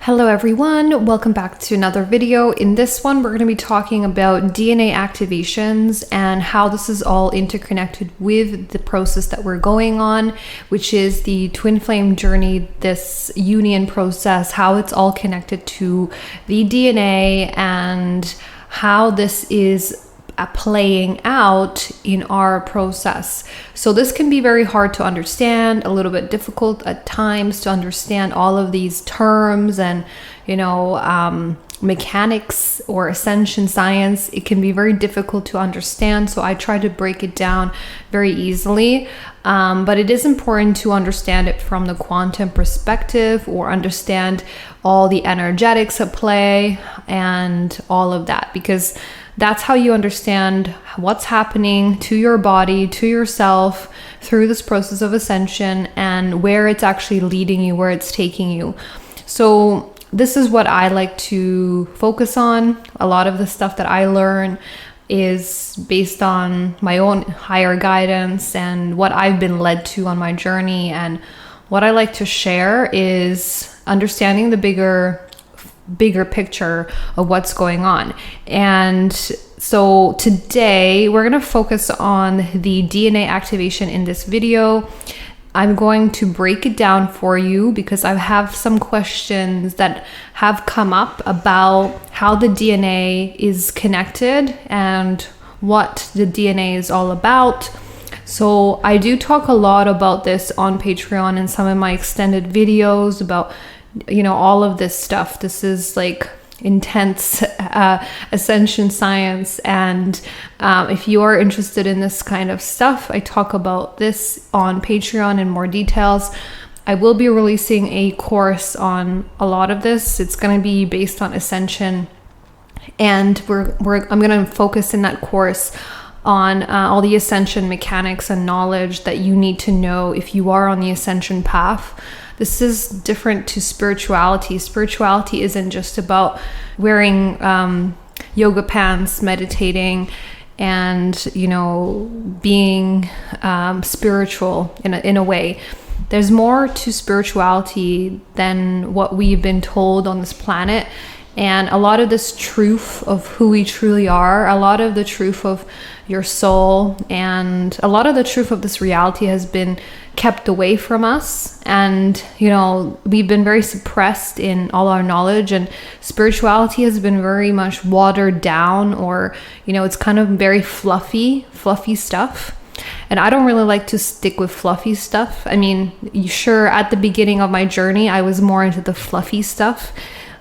Hello everyone, welcome back to another video. In this one, we're going to be talking about DNA activations and how this is all interconnected with the process that we're going on, which is the twin flame journey, this union process, how it's all connected to the DNA and how this is playing out in our process. So this can be very hard to understand, a little bit difficult at times to understand all of these terms and mechanics or ascension science. It can be very difficult to understand, so I try to break it down very easily, but it is important to understand it from the quantum perspective or understand all the energetics at play and all of that, because that's how you understand what's happening to your body, to yourself through this process of ascension and where it's actually leading you, where it's taking you. So this is what I like to focus on. A lot of the stuff that I learn is based on my own higher guidance and what I've been led to on my journey. And what I like to share is understanding the bigger picture of what's going on. And so today we're going to focus on the DNA activation in this video. I'm going to break it down for you because I have some questions that have come up about how the DNA is connected and what the DNA is all about. So I do talk a lot about this on Patreon and some of my extended videos about all of this stuff. This is like intense ascension science, and if you are interested in this kind of stuff, I talk about this on Patreon in more details. I will be releasing a course on a lot of this. It's going to be based on ascension, and I'm going to focus in that course on all the ascension mechanics and knowledge that you need to know if you are on the ascension path. This is different to spirituality. Spirituality isn't just about wearing yoga pants, meditating, and being spiritual in a way. There's more to spirituality than what we've been told on this planet. And a lot of this truth of who we truly are, a lot of the truth of your soul, and a lot of the truth of this reality has been kept away from us. And, we've been very suppressed in all our knowledge, and spirituality has been very much watered down, or, it's kind of very fluffy stuff. And I don't really like to stick with fluffy stuff. I mean, sure, at the beginning of my journey, I was more into the fluffy stuff,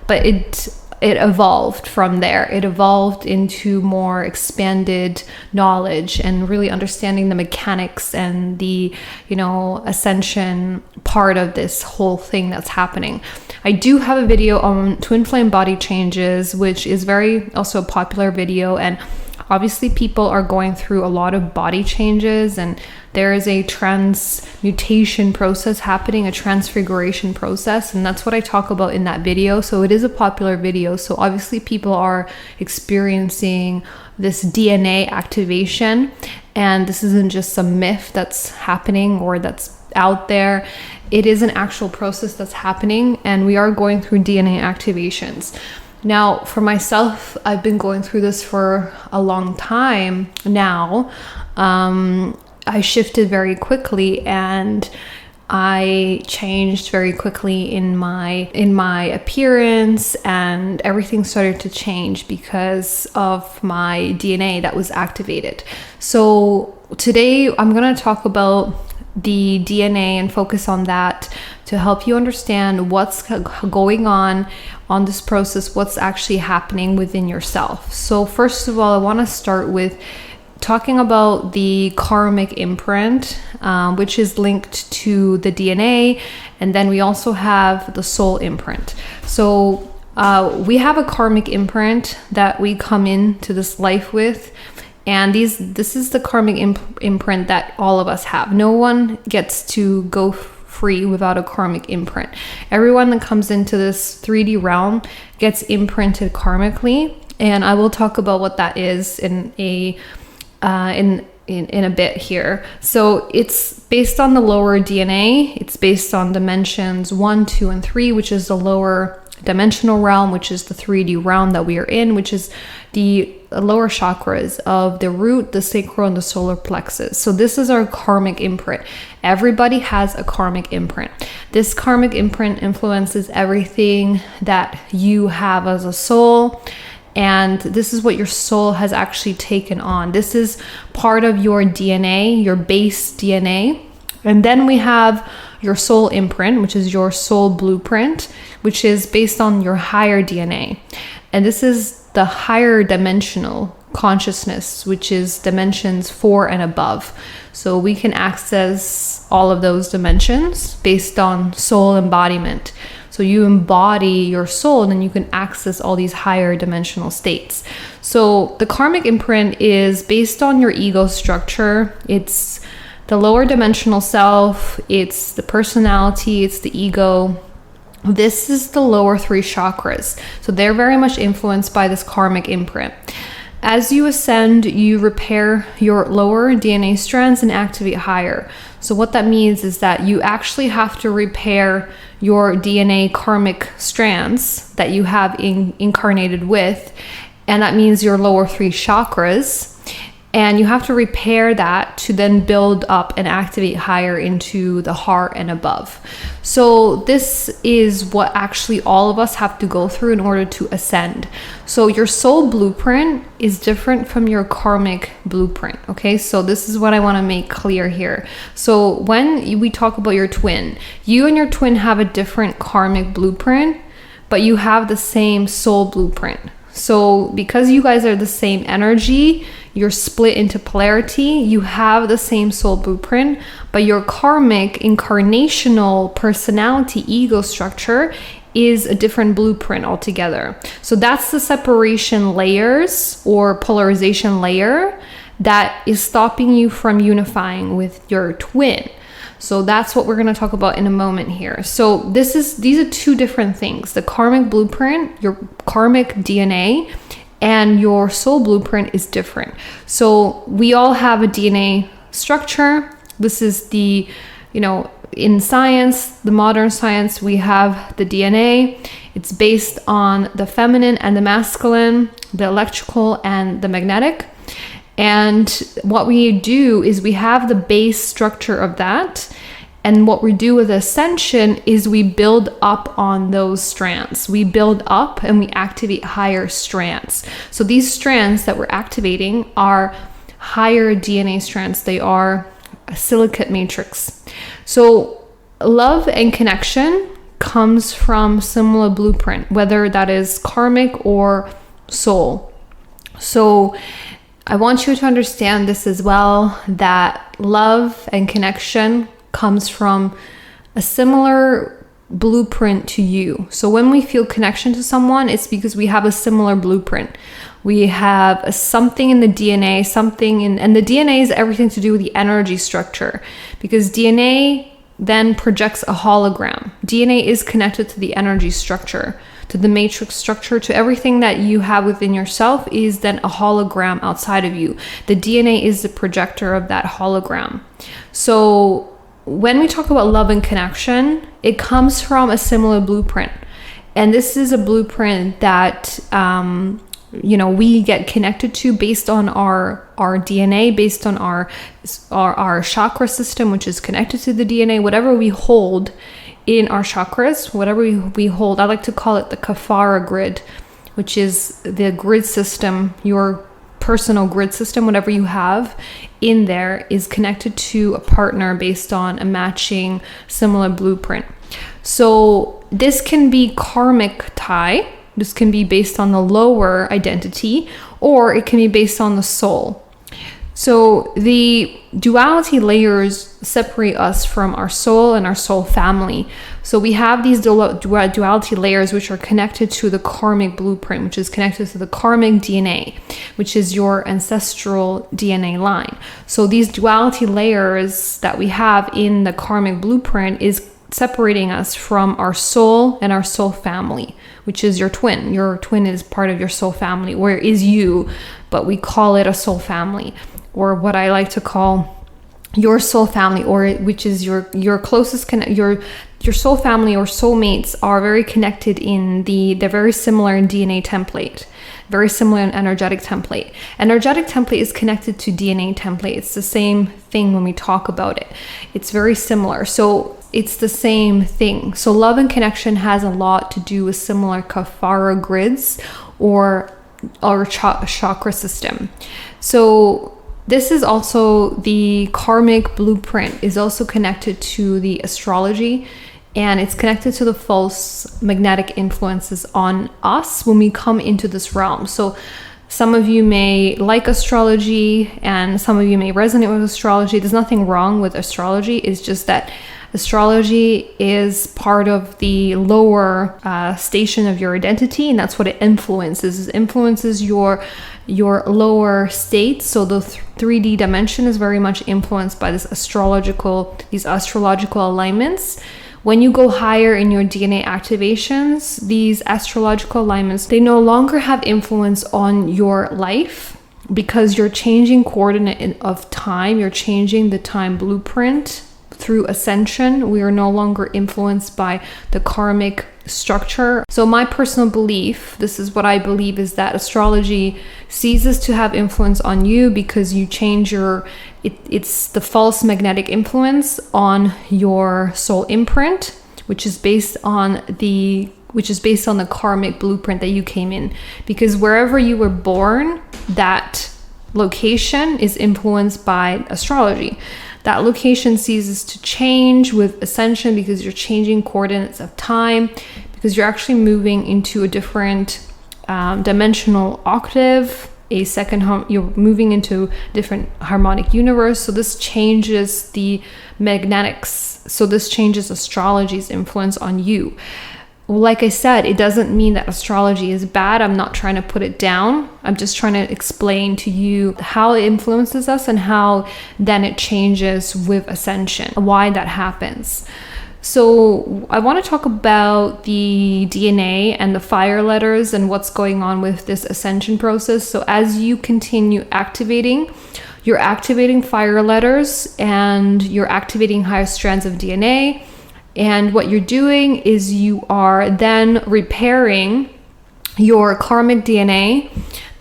but it evolved from there. It evolved into more expanded knowledge and really understanding the mechanics and the, ascension part of this whole thing that's happening. I do have a video on twin flame body changes, which is also a popular video. And obviously people are going through a lot of body changes, and there is a transmutation process happening, a transfiguration process, and that's what I talk about in that video. So it is a popular video. So obviously people are experiencing this DNA activation, and this isn't just some myth that's happening or that's out there. It is an actual process that's happening, and we are going through DNA activations. Now, for myself, I've been going through this for a long time now. I shifted very quickly, and I changed very quickly in my appearance, and everything started to change because of my DNA that was activated. So today I'm going to talk about the DNA and focus on that to help you understand what's going on this process, what's actually happening within yourself. So first of all, I want to start with talking about the karmic imprint, which is linked to the DNA, and then we also have the soul imprint. So we have a karmic imprint that we come into this life with, and this is the karmic imprint that all of us have. No one gets to go free without a karmic imprint. Everyone that comes into this 3D realm gets imprinted karmically, and I will talk about what that is in a bit here. So it's based on the lower DNA. It's based on dimensions 1, 2, and 3, which is the lower dimensional realm, which is the 3D realm that we are in, which is the lower chakras of the root, the sacral, and the solar plexus. So this is our karmic imprint. Everybody has a karmic imprint. This karmic imprint influences everything that you have as a soul. And this is what your soul has actually taken on. This is part of your DNA, your base DNA. And then we have your soul imprint, which is your soul blueprint, which is based on your higher DNA. And this is the higher dimensional consciousness, which is dimensions 4 and above. So we can access all of those dimensions based on soul embodiment. So you embody your soul and then you can access all these higher dimensional states. So the karmic imprint is based on your ego structure. It's the lower dimensional self, it's the personality, it's the ego. This is the lower 3 chakras. So they're very much influenced by this karmic imprint. As you ascend, you repair your lower DNA strands and activate higher. So what that means is that you actually have to repair your DNA karmic strands that you have incarnated with. And that means your lower 3 chakras. And you have to repair that to then build up and activate higher into the heart and above. So this is what actually all of us have to go through in order to ascend. So your soul blueprint is different from your karmic blueprint. Okay, so this is what I want to make clear here. So when we talk about your twin, you and your twin have a different karmic blueprint, but you have the same soul blueprint. So because you guys are the same energy, you're split into polarity, you have the same soul blueprint, but your karmic incarnational personality ego structure is a different blueprint altogether. So that's the separation layers or polarization layer that is stopping you from unifying with your twin. So that's what we're going to talk about in a moment here. So these are 2 different things. The karmic blueprint, your karmic DNA, and your soul blueprint is different. So we all have a DNA structure. This is the, in science, the modern science, we have the DNA. It's based on the feminine and the masculine, the electrical and the magnetic. And what we do is we have the base structure of that. And what we do with ascension is we build up on those strands. We build up and we activate higher strands. So these strands that we're activating are higher DNA strands. They are a silicate matrix. So love and connection comes from similar blueprint, whether that is karmic or soul. So I want you to understand this as well, that love and connection comes from a similar blueprint to you. So when we feel connection to someone, it's because we have a similar blueprint. We have something in the DNA, and the DNA is everything to do with the energy structure, because DNA then projects a hologram. DNA is connected to the energy structure, to the matrix structure, to everything that you have within yourself is then a hologram outside of you. The DNA is the projector of that hologram. So when we talk about love and connection, it comes from a similar blueprint. And this is a blueprint that, we get connected to based on our DNA, based on our chakra system, which is connected to the DNA, whatever we hold in our chakras, whatever we hold. I like to call it the Kafara grid, which is the grid system, your personal grid system, whatever you have in there is connected to a partner based on a matching similar blueprint. So this can be karmic tie. This can be based on the lower identity, or it can be based on the soul. So the duality layers separate us from our soul and our soul family. So we have these duality layers which are connected to the karmic blueprint, which is connected to the karmic DNA, which is your ancestral DNA line. So these duality layers that we have in the karmic blueprint is separating us from our soul and our soul family, which is your twin. Your twin is part of your soul family, where is you, but we call it a soul family, or what I like to call your soul family, or which is your closest your soul family or soulmates are very connected they're very similar in DNA template, very similar in energetic template. Energetic template is connected to DNA template. It's the same thing when we talk about it. It's very similar. So it's the same thing. So love and connection has a lot to do with similar kafara grids or chakra system. So this is also the karmic blueprint is also connected to the astrology, and it's connected to the false magnetic influences on us when we come into this realm. So some of you may like astrology and some of you may resonate with astrology. There's nothing wrong with astrology. It's just that astrology is part of the lower station of your identity, and that's what it influences. It influences your lower state. So the 3D dimension is very much influenced by these astrological alignments. When you go higher in your DNA activations, these astrological alignments, they no longer have influence on your life because you're changing coordinate of time. You're changing the time blueprint through ascension. We are no longer influenced by the karmic structure. So my personal belief, this is what I believe, is that astrology ceases to have influence on you because you change it's the false magnetic influence on your soul imprint, which is based on the karmic blueprint that you came in. Because wherever you were born, that location is influenced by astrology. That location ceases to change with ascension because you're changing coordinates of time, because you're actually moving into a different dimensional octave, you're moving into a different harmonic universe. So this changes the magnetics. So this changes astrology's influence on you. Like I said, it doesn't mean that astrology is bad. I'm not trying to put it down. I'm just trying to explain to you how it influences us and how then it changes with ascension, why that happens. So I want to talk about the DNA and the fire letters and what's going on with this ascension process. So as you continue activating, you're activating fire letters and you're activating higher strands of DNA. And what you're doing is you are then repairing your karmic DNA,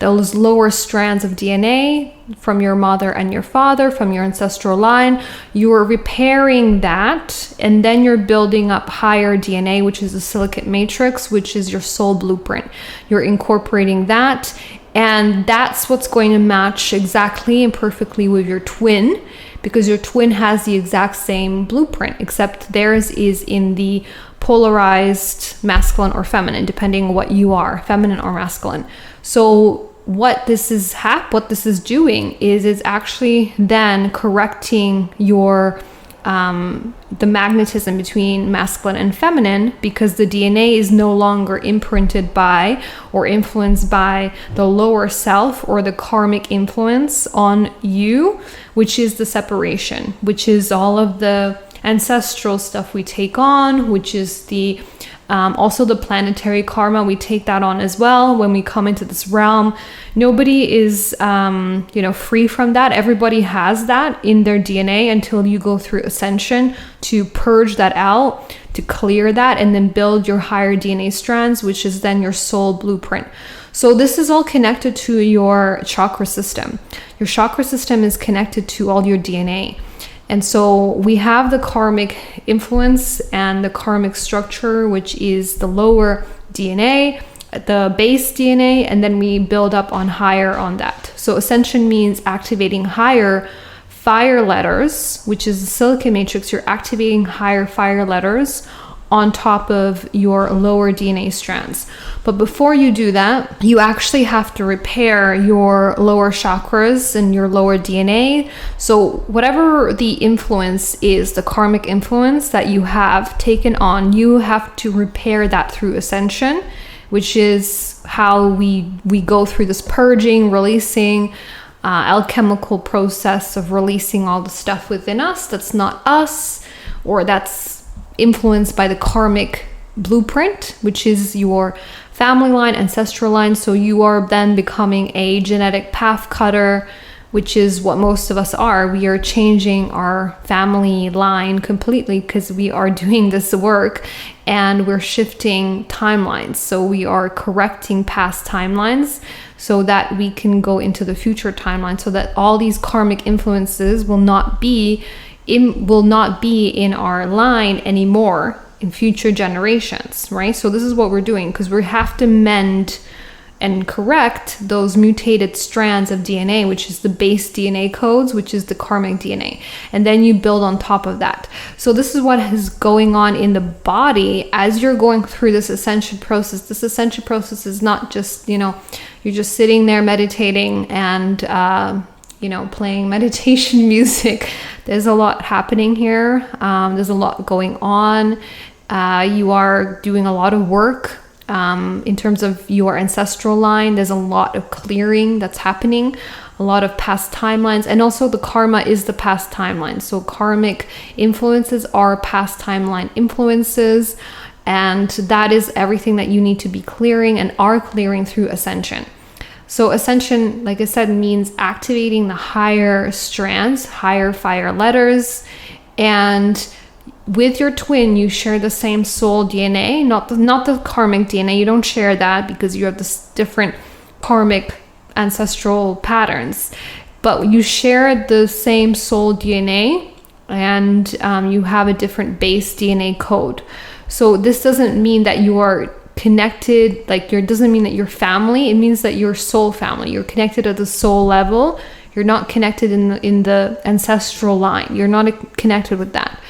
those lower strands of DNA from your mother and your father, from your ancestral line. You are repairing that, and then you're building up higher DNA, which is the silicate matrix, which is your soul blueprint. You're incorporating that, and that's what's going to match exactly and perfectly with your twin, because your twin has the exact same blueprint, except theirs is in the polarized masculine or feminine, depending on what you are, feminine or masculine. So what this is doing is it's actually then correcting your the magnetism between masculine and feminine, because the DNA is no longer imprinted by or influenced by the lower self or the karmic influence on you, which is the separation, which is all of the ancestral stuff we take on, which is the also the planetary karma. We take that on as well when we come into this realm. Nobody is free from that. Everybody has that in their DNA until you go through ascension to purge that out, to clear that, and then build your higher DNA strands, which is then your soul blueprint. So this is all connected to your chakra system. Your chakra system is connected to all your DNA. And so we have the karmic influence and the karmic structure, which is the lower DNA, the base DNA, and then we build up on higher on that. So ascension means activating higher fire letters, which is the silicate matrix. You're activating higher fire letters on top of your lower DNA strands. But before you do that, you actually have to repair your lower chakras and your lower DNA. So whatever the influence is, the karmic influence that you have taken on, you have to repair that through ascension, which is how we go through this purging, releasing, alchemical process of releasing all the stuff within us that's not us, or that's influenced by the karmic blueprint, which is your family line, ancestral line. So you are then becoming a genetic path cutter which is what most of us are. We are changing our family line completely because we are doing this work and we're shifting timelines. So we are correcting past timelines so that we can go into the future timeline, so that all these karmic influences will not be in our line anymore in future generations, right? So this is what we're doing, because we have to mend and correct those mutated strands of DNA, which is the base DNA codes, which is the karmic DNA. And then you build on top of that. So this is what is going on in the body as you're going through this ascension process. This ascension process is not just, you're just sitting there meditating and, playing meditation music. There's a lot happening here. There's a lot going on. You are doing a lot of work. In terms of your ancestral line, there's a lot of clearing that's happening, a lot of past timelines, and also the karma is the past timeline. So karmic influences are past timeline influences, and that is everything that you need to be clearing and are clearing through ascension. So ascension, like I said, means activating the higher strands, higher fire letters, and with your twin, you share the same soul DNA, not the karmic DNA. You don't share that because you have this different karmic ancestral patterns, but you share the same soul DNA, and you have a different base DNA code. So this doesn't mean that you are connected, doesn't mean that you're family. It means that you're soul family. You're connected at the soul level. You're not connected in the ancestral line. You're not connected with that.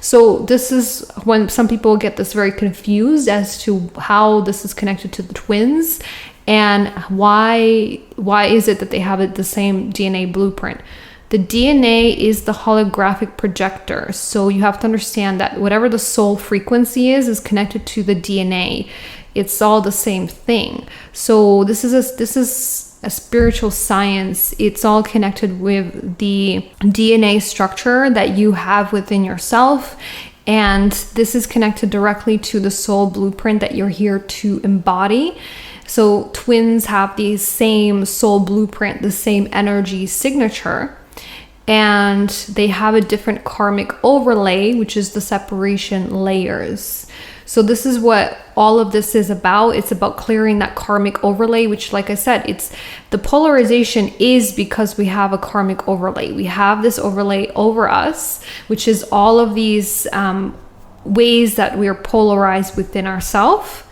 So this is when some people get this very confused as to how this is connected to the twins and why is it that they have the same DNA blueprint. The DNA is the holographic projector. So you have to understand that whatever the soul frequency is connected to the DNA. It's all the same thing. So this is a spiritual science. It's all connected with the DNA structure that you have within yourself. And this is connected directly to the soul blueprint that you're here to embody. So twins have the same soul blueprint, the same energy signature, and they have a different karmic overlay, which is the separation layers. So this is what all of this is about. It's about clearing that karmic overlay, which, like I said, it's the polarization is because we have a karmic overlay. We have this overlay over us, which is all of these ways that we are polarized within ourselves.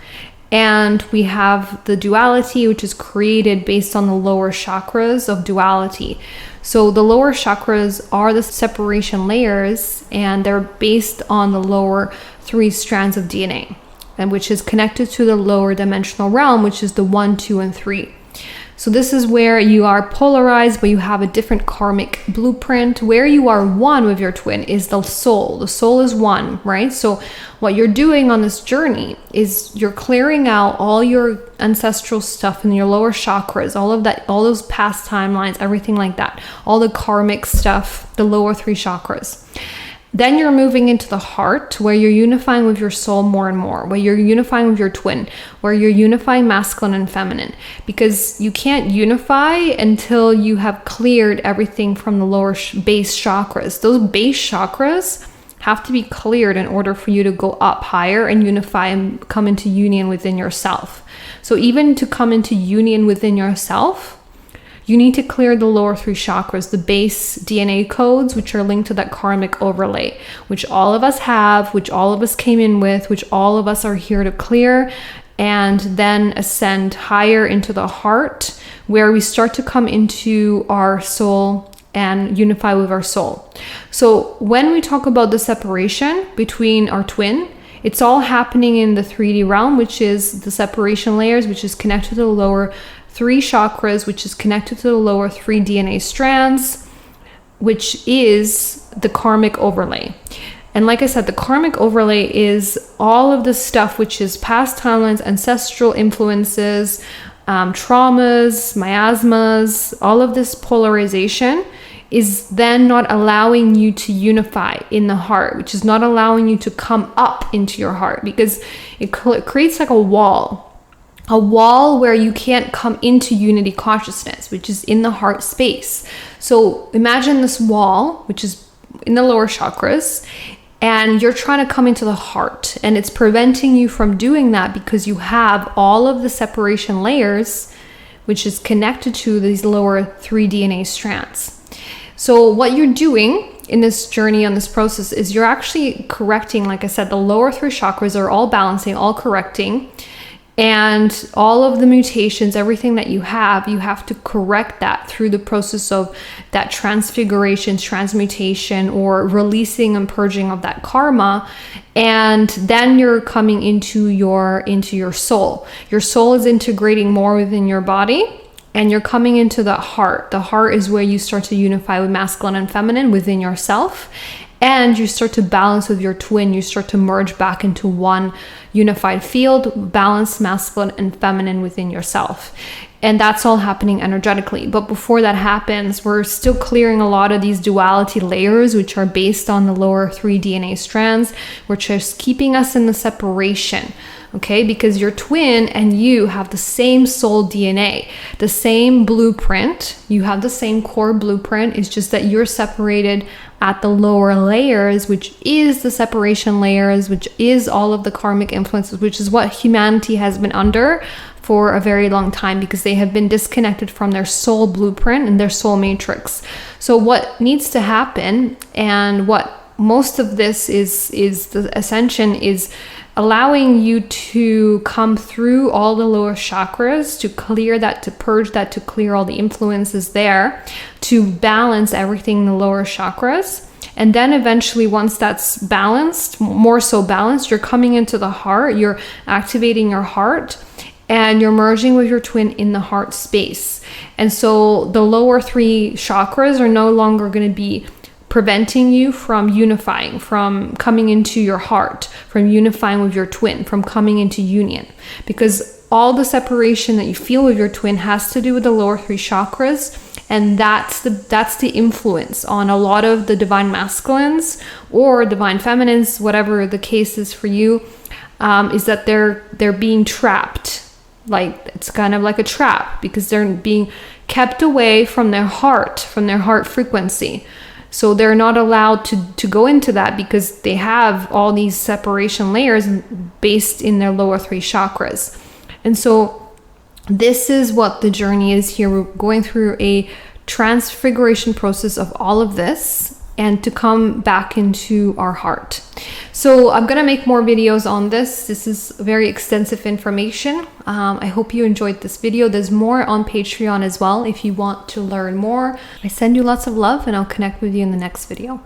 And we have the duality, which is created based on the lower chakras of duality. So the lower chakras are the separation layers, and they're based on the lower 3 strands of DNA, and which is connected to the lower dimensional realm, which is the 1, 2, and 3. So this is where you are polarized, but you have a different karmic blueprint. Where you are one with your twin is the soul. The soul is one, right? So what you're doing on this journey is you're clearing out all your ancestral stuff in your lower chakras, all of that, all those past timelines, everything like that, all the karmic stuff, the lower 3 chakras. Then you're moving into the heart, where you're unifying with your soul more and more, where you're unifying with your twin, where you're unifying masculine and feminine, because you can't unify until you have cleared everything from the lower base chakras. Those base chakras have to be cleared in order for you to go up higher and unify and come into union within yourself. So even to come into union within yourself, you need to clear the lower 3 chakras, the base DNA codes, which are linked to that karmic overlay, which all of us have, which all of us came in with, which all of us are here to clear, and then ascend higher into the heart, where we start to come into our soul and unify with our soul. So when we talk about the separation between our twin, it's all happening in the 3D realm, which is the separation layers, which is connected to the lower 3 chakras, which is connected to the lower 3 DNA strands, which is the karmic overlay. And like I said, the karmic overlay is all of the stuff which is past timelines, ancestral influences, traumas, miasmas, all of this polarization is then not allowing you to unify in the heart, which is not allowing you to come up into your heart, because it creates like a wall a wall where you can't come into unity consciousness, which is in the heart space. So imagine this wall, which is in the lower chakras, and you're trying to come into the heart, and it's preventing you from doing that because you have all of the separation layers, which is connected to these lower 3 DNA strands. So what you're doing in this journey, on this process, is you're actually correcting, like I said, the lower 3 chakras are all balancing, all correcting. And all of the mutations, everything that you have to correct that through the process of that transfiguration, transmutation, or releasing and purging of that karma. And then you're coming into your soul. Your soul is integrating more within your body, and you're coming into the heart. The heart is where you start to unify with masculine and feminine within yourself. And you start to balance with your twin. You start to merge back into one unified field, balanced masculine and feminine within yourself. And that's all happening energetically. But before that happens, we're still clearing a lot of these duality layers, which are based on the lower 3 DNA strands, which is keeping us in the separation. Okay, because your twin and you have the same soul DNA, the same blueprint. You have the same core blueprint. It's just that you're separated at the lower layers, which is the separation layers, which is all of the karmic influences, which is what humanity has been under for a very long time, because they have been disconnected from their soul blueprint and their soul matrix. So what needs to happen, and what most of this is the ascension, is allowing you to come through all the lower chakras, to clear that, to purge that, to clear all the influences there, to balance everything in the lower chakras. And then eventually, once that's balanced, more so balanced, you're coming into the heart, you're activating your heart, and you're merging with your twin in the heart space. And so the lower 3 chakras are no longer going to be preventing you from unifying, from coming into your heart, from unifying with your twin, from coming into union. Because all the separation that you feel with your twin has to do with the lower 3 chakras. And that's the influence on a lot of the divine masculines or divine feminines, whatever the case is for you, is that they're being trapped. Like, it's kind of like a trap, because they're being kept away from their heart frequency. So they're not allowed to go into that, because they have all these separation layers based in their lower 3 chakras. And so this is what the journey is here. We're going through a transfiguration process of all of this, and to come back into our heart. So I'm gonna make more videos on this. This is very extensive information. I hope you enjoyed this video. There's more on Patreon as well if you want to learn more. I send you lots of love, and I'll connect with you in the next video.